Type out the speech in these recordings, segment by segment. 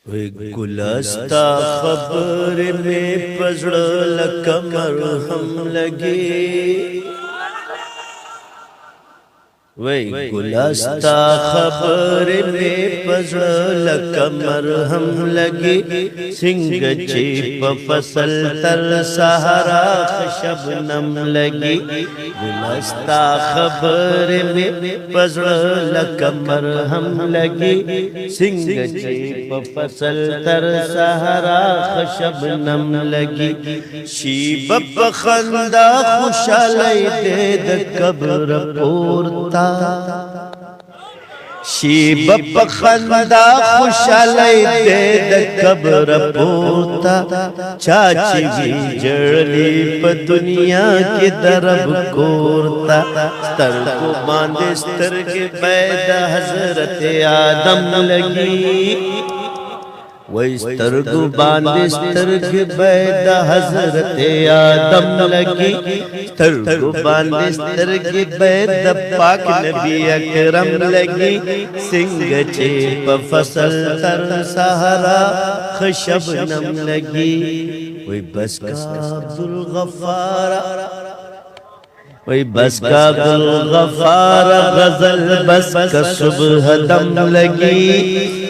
वे गुलस्ता खबर में पजड़ लकमर हम लगे। वे गुलस्ता खबर में पजड़ लकमर हम लगे। सिंग चेप फसल तर सहारा शबनम लगी। गुलस्ता खबर में पजड़ लकमर हम लगे। सिंग चेप फसल तर सहारा शबनम लगी। शीब बखंदा खुशालई दे द कब्र पोरता। शीब बखंदा खुशालई दे द कब्र पोरता। चाची भी जड़ली प दुनिया के दरब कोरता। स्तर को बांधे स्तर के बैद हजरत आदम लगी। वही स्तर को बांधे स्तर के बैद हजरत आदम लगी। स्तर को बांधे स्तर के बैद पाक नबी अकरम लगी। सिंग चेप फसल तर सहारा खशबनम लगी। वही बस का अब्दुल गफ्फार, वही बस का अब्दुल गफ्फार गजल बस का सुबह दम लगी।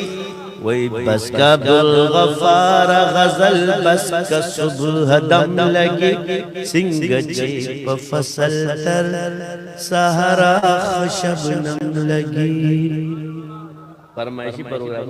वही बस का अब्दुल गफ्फार गजल बस का सुबह दम लगी। सिंग चेप फसल तर सहारा शबनम लगी। फरमाइशी प्रोग्राम